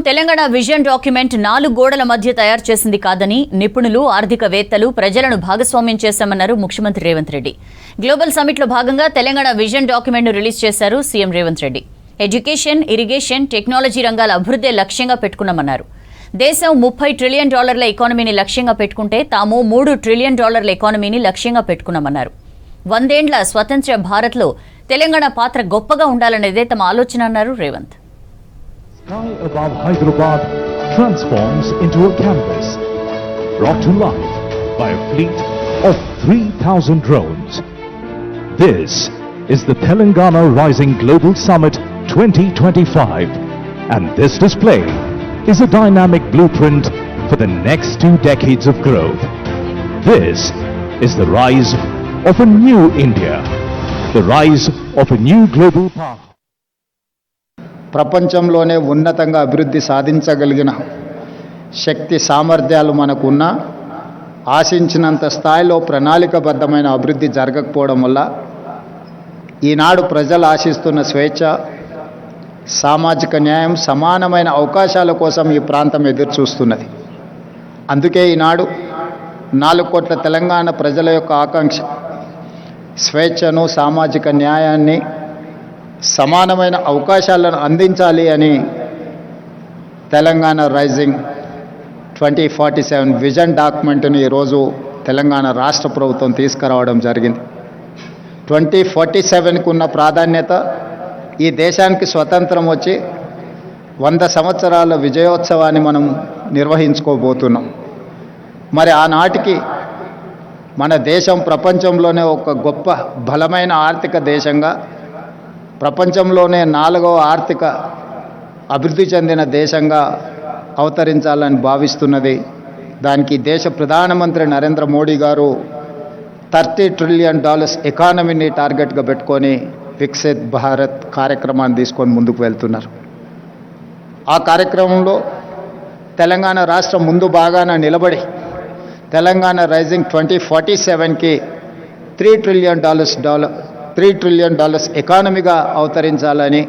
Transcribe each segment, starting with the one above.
Telangana vision document 4 గోడల మధ్య తయారు చేసింది కాదని నిపుణులు, ఆర్థికవేత్తలు, ప్రజలను భాగస్వామ్యం చేశామన్నారు ముఖ్యమంత్రి రేవంత్ రెడ్డి. గ్లోబల్ సమిట్ లో భాగంగా తెలంగాణ విజన్ డాక్యుమెంట్ ను రిలీజ్ చేశారు CM Revanth Reddy. Education, irrigation, technology రంగాల అభివృద్ధి లక్ష్యంగా పెట్టుకున్నామన్నారు. దేశం $30 ట్రిలియన్ ఎకానమీని లక్ష్యంగా పెట్టుకుంటే తాము $3 ట్రిలియన్ ఎకానమీని లక్ష్యంగా పెట్టుకున్నామన్నారు. 100 ఏళ్ల స్వతంత్ర భారత్లో తెలంగాణ పాత్ర గొప్పగా ఉండాలనేదే తమ ఆలోచన అన్నారు Revanth. Sky above Hyderabad transforms into a canvas brought to life by a fleet of 3,000 drones. This is the Telangana Rising Global Summit 2025, and this display is a dynamic blueprint for the next 2 decades of growth. This is the rise of a new India, the rise of a new global power. ప్రపంచంలోనే ఉన్నతంగా అభివృద్ధి సాధించగలిగిన శక్తి సామర్థ్యాలు మనకున్న ఆశించినంత స్థాయిలో ప్రణాళికబద్ధమైన అభివృద్ధి జరగకపోవడం వల్ల ఈనాడు ప్రజలు ఆశిస్తున్న స్వేచ్ఛ, సామాజిక న్యాయం, సమానమైన అవకాశాల కోసం ఈ ప్రాంతం ఎదురుచూస్తున్నది. అందుకే ఈనాడు 4 కోట్ల తెలంగాణ ప్రజల యొక్క ఆకాంక్ష స్వేచ్ఛను, సామాజిక న్యాయాన్ని, సమానమైన అవకాశాలను అందించాలి అని తెలంగాణ రైజింగ్ 2047 విజన్ డాక్యుమెంట్ని ఈరోజు తెలంగాణ రాష్ట్ర ప్రభుత్వం తీసుకురావడం జరిగింది. 2047కు ఉన్న ప్రాధాన్యత ఈ దేశానికి స్వతంత్రం వచ్చి 100 సంవత్సరాల విజయోత్సవాన్ని మనం నిర్వహించుకోబోతున్నాం. మరి ఆనాటికి మన దేశం ప్రపంచంలోనే ఒక గొప్ప బలమైన ఆర్థిక దేశంగా, ప్రపంచంలోనే 4వ ఆర్థిక అభివృద్ధి చెందిన దేశంగా అవతరించాలని భావిస్తున్నది. దానికి దేశ ప్రధానమంత్రి నరేంద్ర మోడీ గారు $30 ట్రిలియన్ ఎకానమీని టార్గెట్గా పెట్టుకొని వికసిత్ భారత్ కార్యక్రమాన్ని తీసుకొని ముందుకు వెళ్తున్నారు. ఆ కార్యక్రమంలో తెలంగాణ రాష్ట్రం ముందు బాగాన నిలబడి తెలంగాణ రైజింగ్ 2047కి $3 ట్రిలియన్ ఎకానమీగా అవతరించాలని,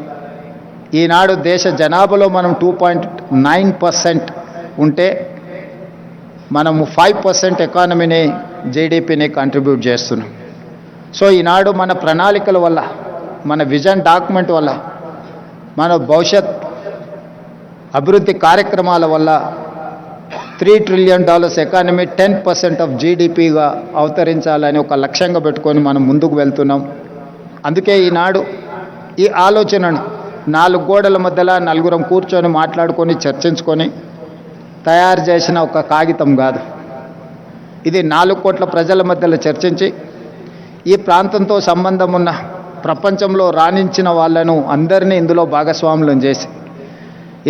ఈనాడు దేశ జనాభాలో మనం 2.9% ఉంటే మనము 5% ఎకానమీని, జీడిపిని కంట్రిబ్యూట్ చేస్తున్నాం. సో ఈనాడు మన ప్రణాళికల వల్ల, మన విజన్ డాక్యుమెంట్ వల్ల, మన భవిష్యత్ అభివృద్ధి కార్యక్రమాల వల్ల $3 ట్రిలియన్ ఎకానమీ 10% ఆఫ్ జీడిపిగా అవతరించాలని ఒక లక్ష్యంగా పెట్టుకొని మనం ముందుకు వెళ్తున్నాం. అందుకే ఈనాడు ఈ ఆలోచనను 4 గోడల మధ్యలో నలుగురం కూర్చొని మాట్లాడుకొని చర్చించుకొని తయారు చేసిన ఒక కాగితం కాదు. ఇది 4 కోట్ల ప్రజల మధ్యలో చర్చించి ఈ ప్రాంతంతో సంబంధం ఉన్న ప్రపంచంలో రాణించిన వాళ్ళను అందరినీ ఇందులో భాగస్వాములను చేసి,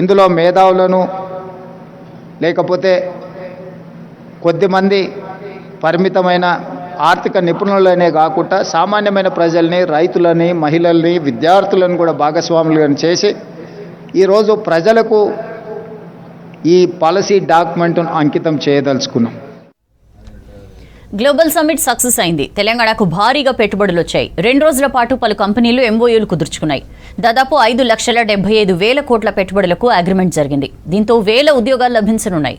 ఇందులో మేధావులను లేకపోతే కొద్దిమంది పరిమితమైన ఆర్థిక నిపుణులనే కాకుండా సామాన్యమైన ప్రజల్ని, రైతులని, మహిళల్ని, విద్యార్థులను కూడా భాగస్వాములను చేసి ఈరోజు ప్రజలకు ఈ పాలసీ డాక్యుమెంట్ను అంకితం చేయదలుచుకున్నాం. గ్లోబల్ సమిట్ సక్సెస్ అయింది. తెలంగాణకు భారీగా పెట్టుబడులు వచ్చాయి. 2 రోజుల పాటు పలు కంపెనీలు ఎంఓయూలు కుదుర్చుకున్నాయి. దాదాపు 5,75,000 కోట్ల పెట్టుబడులకు అగ్రిమెంట్ జరిగింది. దీంతో 1000 ఉద్యోగాలు లభించనున్నాయి.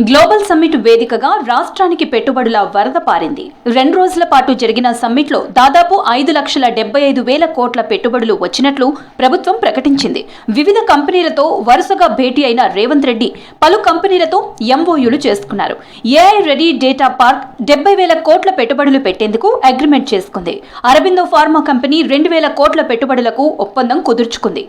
గ్లోబల్ సమ్మిట్ వేదికగా రాష్ట్రానికి పెట్టుబడుల వరద పారింది. 2 రోజుల పాటు జరిగిన సమ్మిట్లో దాదాపు 5,75,000 కోట్ల పెట్టుబడులు వచ్చినట్లు ప్రభుత్వం ప్రకటించింది. వివిధ కంపెనీలతో వరుసగా భేటీ అయిన రేవంత్ రెడ్డి పలు కంపెనీలతో ఎంఓయూలు చేసుకున్నారు. ఏఐ రెడీ డేటా పార్క్ 70,000 కోట్ల పెట్టుబడులు పెట్టేందుకు అగ్రిమెంట్ చేసుకుంది. అరబిందో ఫార్మా కంపెనీ 2,000 కోట్ల పెట్టుబడులకు ఒప్పందం కుదుర్చుకుంది.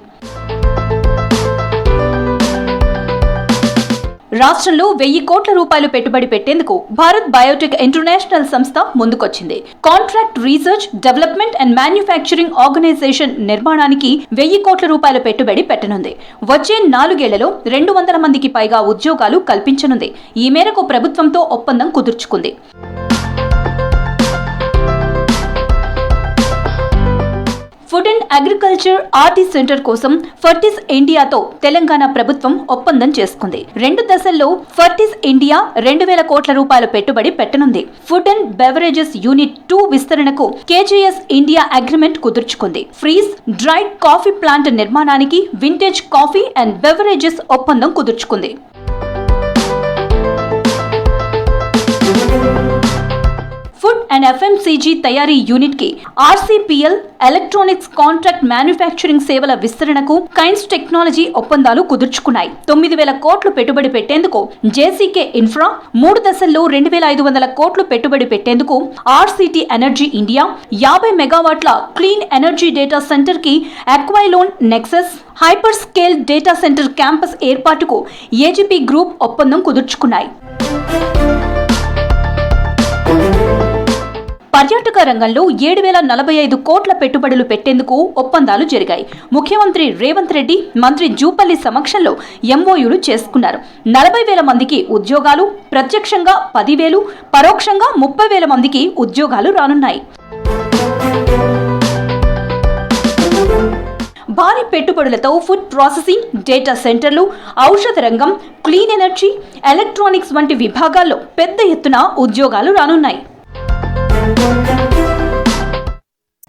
రాష్ట్రంలో 1,000 కోట్ల రూపాయలు పెట్టుబడి పెట్టేందుకు భారత్ బయోటెక్ ఇంటర్నేషనల్ సంస్థ ముందుకొచ్చింది. Contract research, development and manufacturing organization నిర్మాణానికి 1,000 కోట్ల రూపాయల పెట్టుబడి పెట్టనుంది. వచ్చే 4 ఏళ్లలో 200 మందికి పైగా ఉద్యోగాలు కల్పించనుంది. ఈ మేరకు ప్రభుత్వంతో ఒప్పందం కుదుర్చుకుంది. Food and agriculture RT centre కోసం ఫర్టిస్ ఇండియాతో తెలంగాణ ప్రభుత్వం ఒప్పందం చేసుకుంది. 2 దశల్లో ఫర్టిస్ ఇండియా 2,000 కోట్ల రూపాయల పెట్టుబడి పెట్టనుంది. ఫుడ్ అండ్ బెవరేజెస్ యూనిట్ 2 విస్తరణకు కేజీఎస్ ఇండియా అగ్రిమెంట్ కుదుర్చుకుంది. ఫ్రీజ్ డ్రైడ్ కాఫీ ప్లాంట్ నిర్మాణానికి వింటేజ్ కాఫీ అండ్ బెవరేజెస్ ఒప్పందం కుదుర్చుకుంది. ఫుడ్ అండ్ ఎఫ్ఎంసీజీ తయారీ యూనిట్ కి ఆర్సీపీఎల్ ఎలక్ట్రానిక్స్ కాంట్రాక్ట్ మ్యానుఫ్యాక్చరింగ్ సేవల విస్తరణకు కైన్స్ టెక్నాలజీ ఒప్పందాలు కుదుర్చుకున్నాయి. 9,000 కోట్లు పెట్టుబడి పెట్టేందుకు జేసీకే ఇన్ఫ్రా, 3 దశల్లో 2,500 కోట్లు పెట్టుబడి పెట్టేందుకు ఆర్సీటీ ఎనర్జీ ఇండియా, 50 మెగావాట్ల క్లీన్ ఎనర్జీ డేటా సెంటర్ కి Aquilon Nexus, hyperscale data centre campus ఏర్పాటుకు ఏజీపీ గ్రూప్ ఒప్పందం కుదుర్చుకున్నాయి. పర్యాటక రంగంలో 7,045 కోట్ల పెట్టుబడులు పెట్టేందుకు ఒప్పందాలు జరిగాయి. ముఖ్యమంత్రి రేవంత్ రెడ్డి, మంత్రి జూపల్లి సమక్షంలో ఎంఓయూలు చేసుకున్నారు. 40,000 మందికి ఉద్యోగాలు, ప్రత్యక్షంగా 10,000, పరోక్షంగా 30,000 మందికి ఉద్యోగాలు రానున్నాయి. భారీ పెట్టుబడులతో ఫుడ్ ప్రాసెసింగ్, డేటా సెంటర్లు, ఔషధ రంగం, క్లీన్ ఎనర్జీ, ఎలక్ట్రానిక్స్ వంటి విభాగాల్లో పెద్ద ఎత్తున ఉద్యోగాలు రానున్నాయి.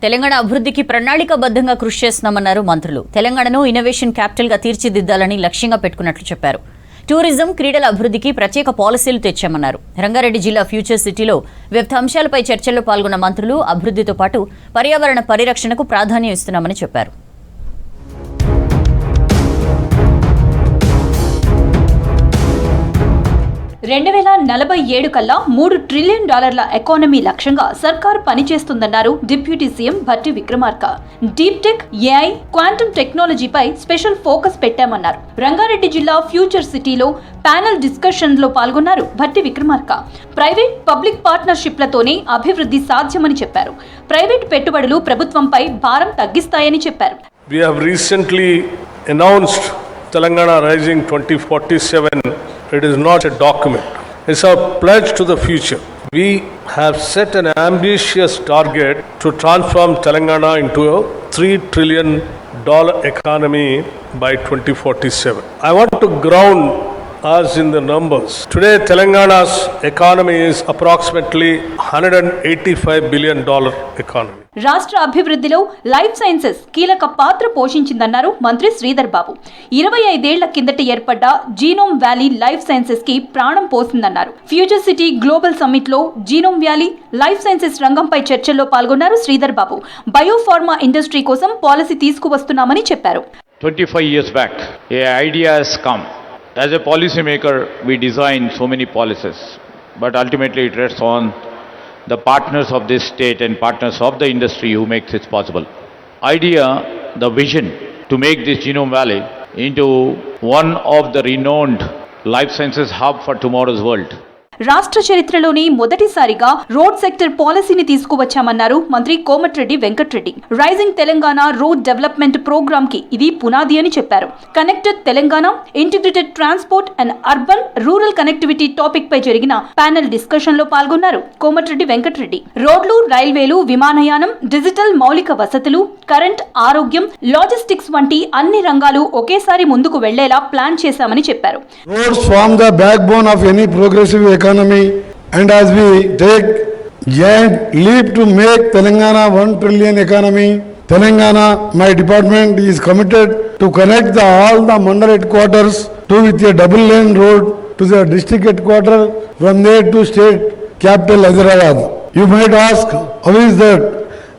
తెలంగాణ అభివృద్ధికి ప్రణాళికాబద్ధంగా కృషి చేస్తున్నామన్నారు మంత్రులు. తెలంగాణను ఇన్నోవేషన్ క్యాపిటల్ గా తీర్చిదిద్దాలని లక్ష్యంగా పెట్టుకున్నట్లు చెప్పారు. టూరిజం, క్రీడల అభివృద్ధికి ప్రత్యేక పాలసీలు తెచ్చామన్నారు. రంగారెడ్డి జిల్లా ఫ్యూచర్ సిటీలో వివిధ అంశాలపై చర్చల్లో పాల్గొన్న మంత్రులు అభివృద్ధితో పాటు పర్యావరణ పరిరక్షణకు ప్రాధాన్యం ఇస్తున్నామని చెప్పారు. 2047 కల్లా $3 ట్రిలియన్ ఎకానమీ లక్ష్యంగా సర్కార్ పనిచేస్తుందన్నారు deputy CM Bhatti Vikramarka. Deep tech, AI, quantum టెక్నాలజీపై స్పెషల్ ఫోకస్ పెట్టామన్నారు. రంగారెడ్డి జిల్లా ఫ్యూచర్ సిటీలో ప్యానెల్ డిస్కషన్ లో పాల్గొన్నారు భట్టి విక్రమార్క. ప్రైవేట్ పబ్లిక్ పార్ట్నర్షిప్లతోనే అభివృద్ధి సాధ్యమని చెప్పారు. ప్రైవేట్ పెట్టుబడులు ప్రభుత్వంపై భారం తగ్గిస్తాయని చెప్పారు. We have recently announced Telangana Rising 2047. It is not a document. It's our pledge to the future. We have set an ambitious target to transform Telangana into a $3 trillion economy by 2047. I want to ground us in the numbers. Today, Telangana's economy is approximately $185 billion economy. రాష్ట్ర అభివృద్ధిలో life sciences కీలక పాత్ర పోషించిందన్నారు మంత్రి శ్రీధర్ బాబు. 25 ఏళ్ల కిందట ఏర్పడ్డ genome valley life sciences కి ప్రాణం పోసిందన్నారు. ఫ్యూచర్ సిటీ గ్లోబల్ సమ్మిట్ లో జీనోమ్ వ్యాలీ లైఫ్ సైన్సెస్ రంగంపై చర్చల్లో పాల్గొన్నారు శ్రీధర్ బాబు. బయోఫార్మా ఇండస్ట్రీ కోసం పాలసీ తీసుకువస్తున్నామని చెప్పారు. 25 years back, an idea has come. As a policy maker, we design so many policies, but ultimately it rests on the partners of this state and partners of the industry who makes it possible. Idea, the vision to make this Genome Valley into one of the renowned life sciences hub for tomorrow's world. రాష్ట్ర చరిత్రలోని మొదటిసారిగా road sector పాలసీని తీసుకువచ్చామన్నారు మంత్రి Komatireddy Venkatreddy. Rising Telangana road development programme కి ఇది పునాది అని చెప్పారు. Connected Telangana, integrated transport and urban rural connectivity topic పై జరిగిన ప్యానెల్ డిస్కషన్ లో పాల్గొన్నారు కోమటిరెడ్డి వెంకటరెడ్డి. రోడ్లు, రైల్వేలు, విమానయానం, డిజిటల్ మౌలిక వసతులు, కరెంట్, ఆరోగ్యం, లాజిస్టిక్స్ వంటి అన్ని రంగాలు ఒకేసారి ముందుకు వెళ్లేలా ప్లాన్ చేశామని చెప్పారు. Roads form the backbone of any progressive economy, and as we take giant leap to make Telangana $1 trillion economy, Telangana, my department is committed to connect all the mandal headquarters to with a double lane road to the district headquarters, from there to state capital Hyderabad. You might ask, how is that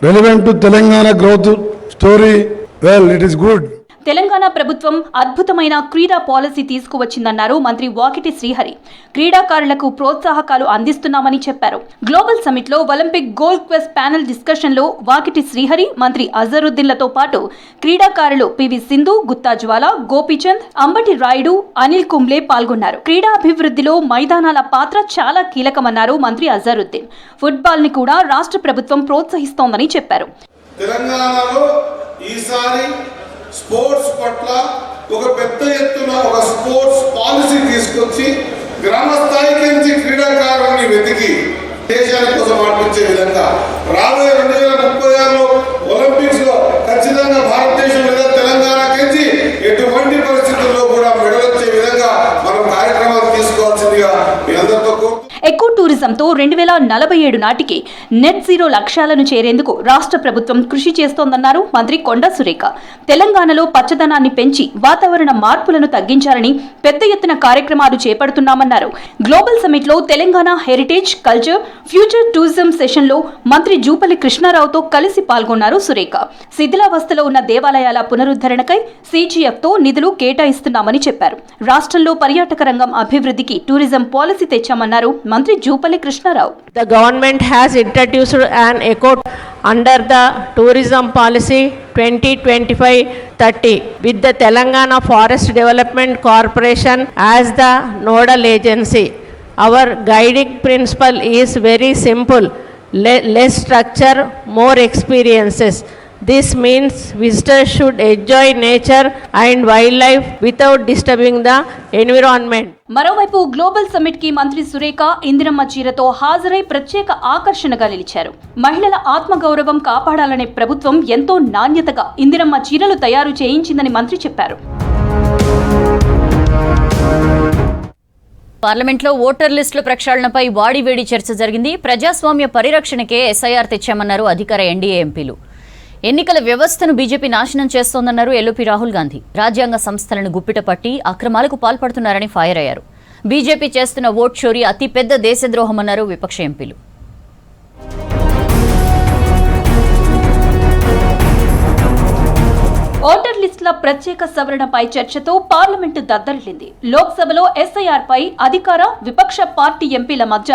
relevant to Telangana growth story? Well, it is good. Telangana ప్రభుత్వం అద్భుతమైన క్రీడా policy తీసుకువచ్చిందన్నారు మంత్రి వాకిటి శ్రీహరి. క్రీడాకారులకు ప్రోత్సాహకాలు అందిస్తున్నామని చెప్పారు. Global summit లో Olympic gold quest panel discussion లో వాకిటి శ్రీహరి, మంత్రి అజరుద్దీన్లతో పాటు క్రీడాకారులు పివి సింధు, గుత్తా జ్వాల, గోపీచంద్, అంబటి రాయుడు, అనిల్ కుంబ్లే పాల్గొన్నారు. క్రీడా అభివృద్ధిలో మైదానాల పాత్ర చాలా కీలకమన్నారు మంత్రి అజరుద్దీన్. ఫుట్బాల్ ని కూడా రాష్ట్ర ప్రభుత్వం ప్రోత్సహిస్తోందని చెప్పారు. తెలంగాణలో ఈసారి స్పోర్ట్స్ పట్ల ఒక పెద్ద ఎత్తున ఒక స్పోర్ట్స్ పాలసీ తీసుకొచ్చి గ్రామ స్థాయికి నుంచి క్రీడాకారుల్ని వెతికి దేశాని కోసం ఆడిపించే విధంగా రాబోయే 2036లో ఒలింపిక్స్ లో ఖచ్చితంగా 2047 నాటికి నెట్ జీరో లక్ష్యాలను చేరేందుకు రాష్ట్ర ప్రభుత్వం కృషి చేస్తోందన్నారు మంత్రి కొండా సురేఖ. తెలంగాణలో పచ్చదనాన్ని పెంచి వాతావరణ మార్పులను తగ్గించాలని పెద్ద ఎత్తున కార్యక్రమాలు చేపడుతున్నామన్నారు. గ్లోబల్ సమిట్ లో Telangana heritage, culture, future tourism session లో మంత్రి జూపల్లి కృష్ణారావుతో కలిసి పాల్గొన్నారు సురేఖ. శిథిలావస్థలో ఉన్న దేవాలయాల పునరుద్ధరణకై CGF తో నిధులు కేటాయిస్తున్నామని చెప్పారు. రాష్ట్రంలో పర్యాటక రంగం అభివృద్ధికి టూరిజం పాలసీ తెచ్చామన్నారు మంత్రి Jupally Krishna Rao. The government has introduced an ECO under the tourism policy 2025-30 with the Telangana Forest Development Corporation as the nodal agency. Our guiding principle is very simple: less structure, more experiences. This means visitors should enjoy nature and wildlife without disturbing the environment. మరోవైపు global summit కి మంత్రి సురేఖ ఇందిరమ్మ చీరతో హాజరై ప్రత్యేక ఆకర్షణగా నిలిచారు. మహిళల ఆత్మగౌరవం కాపాడాలనే ప్రభుత్వం ఎంతో నాణ్యతగా ఇందిరమ్మ చీరలు తయారు చేయించిందని మంత్రి చెప్పారు. పార్లమెంట్లో ఓటర్ లిస్టుల ప్రక్షాళనపై వాడివేడి చర్చ జరిగింది. ప్రజాస్వామ్య పరిరక్షణకే SIR తెచ్చామన్నారు అధికార NDA ఎంపీలు. ఎన్నికల వ్యవస్థను బీజేపీ నాశనం చేస్తోందన్నారు ఎల్లుపి రాహుల్ గాంధీ. రాజ్యాంగ సంస్థలను గుప్పిట పట్టి అక్రమాలకు పాల్పడుతున్నారని ఫైర్ అయ్యారు. బీజేపీ చేస్తున్న ఓట్ చోరీ అతిపెద్ద దేశద్రోహమన్నారు విపక్ష ఎంపీలు. ఓటర్ లిస్టుల ప్రత్యేక సవరణపై చర్చతో పార్లమెంటు దద్దరిల్లింది. లోక్సభలో SIR పై అధికార, విపక్ష పార్టీ ఎంపీల మధ్య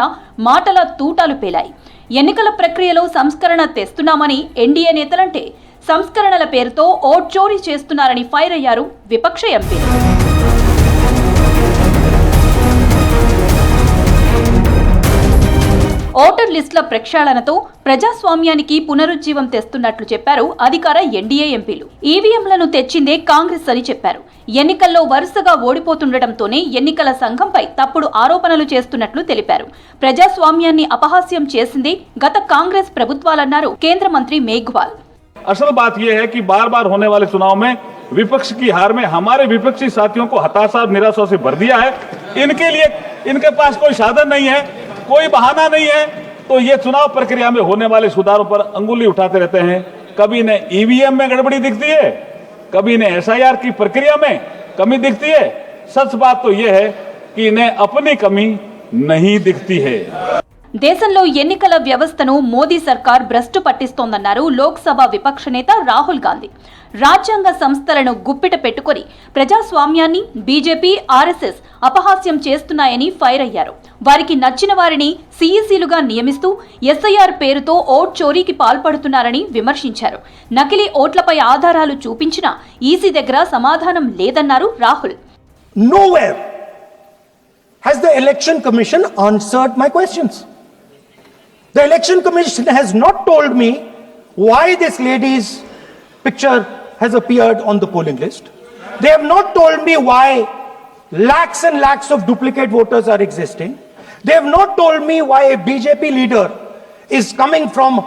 మాటల తూటాలు పేలాయి. ఎన్నికల ప్రక్రియలో సంస్కరణ తెస్తున్నామని NDA నేతలంటే సంస్కరణల పేరుతో ఓట్ చోరీ చేస్తున్నారని ఫైర్ అయ్యారు విపక్ష ఎంపీలు. ఓటర్ లిస్టుల ప్రక్షాళనతో ప్రజాస్వామ్యానికి పునరుజ్జీవం తెస్తున్నట్లు చెప్పారు అధికార NDA ఎంపీలు. ఈవీఎంలను తెచ్చిందే కాంగ్రెస్ అని చెప్పారు. ఎన్నికల్లో వరుసగా ఓడిపోతుండటంతోనే ఎన్నికల సంఘంపై తప్పుడు ఆరోపణలు చేస్తున్నట్లు తెలిపారు. ప్రజాస్వామ్యాన్ని అపహాస్యం చేసింది గత కాంగ్రెస్ ప్రభుత్వాలన్నారు కేంద్ర మంత్రి మేఘ్వాల్. असल बात यह है कि बार बार होने वाले चुनाव में विपक्ष की हार में हमारे विपक्षी साथियों को हताशा और निराशा से भर दिया है. इनके लिए इनके पास कोई साधन नहीं है, कोई बहाना नहीं है, तो ये चुनाव प्रक्रिया में होने वाले सुधारों पर अंगुली उठाते रहते हैं. कभी इन्हें EVM में गड़बड़ी दिखती है, कभी इन्हें SIR की प्रक्रिया में कमी दिखती है. सच बात तो यह है कि इन्हें अपनी कमी नहीं दिखती है. దేశంలో ఎన్నికల వ్యవస్థను మోదీ సర్కార్ భ్రష్టు పట్టిస్తోందన్నారు లోక్సభ విపక్ష నేత రాహుల్ గాంధీ. రాజ్యాంగ సంస్థలను గుప్పిట పెట్టుకుని ప్రజాస్వామ్యాన్ని బీజేపీ, RSS అపహాస్యం చేస్తున్నాయని ఫైర్ అయ్యారు. వారికి నచ్చిన వారిని CECలుగా నియమిస్తూ SIR పేరుతో ఓట్ చోరీకి పాల్పడుతున్నారని విమర్శించారు. నకిలీ ఓట్లపై ఆధారాలు చూపించినా ఈసీ దగ్గర సమాధానం లేదన్నారు Rahul. Nowhere has the Election Commission answered my questions. The Election Commission has not told me why this lady's picture has appeared on the polling list. They have not told me why lakhs and lakhs of duplicate voters are existing. They have not told me why a BJP leader is coming from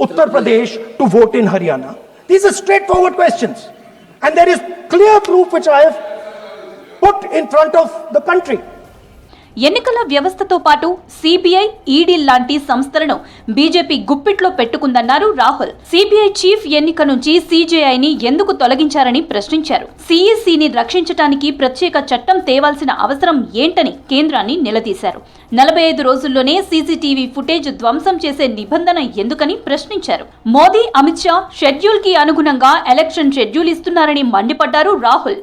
Uttar Pradesh to vote in Haryana. These are straightforward questions. And there is clear proof which I have put in front of the country. ఎన్నికల వ్యవస్థతో పాటు CBI, ED లాంటి సంస్థలను BJP గుప్పిట్లో పెట్టుకుందన్నారు Rahul. CBI chief ఎన్నిక నుంచి CJIని ఎందుకు తొలగించారని ప్రశ్నించారు. CECని రక్షించడానికి ప్రత్యేక చట్టం తేవాల్సిన అవసరం ఏంటని కేంద్రాన్ని నిలదీశారు. 45 రోజుల్లోనే CCTV ఫుటేజ్ ధ్వంసం చేసే నిబంధన ఎందుకని ప్రశ్నించారు. మోదీ, అమిత్ షా షెడ్యూల్ కి అనుగుణంగా ఎలక్షన్ షెడ్యూల్ ఇస్తున్నారని మండిపడ్డారు రాహుల్.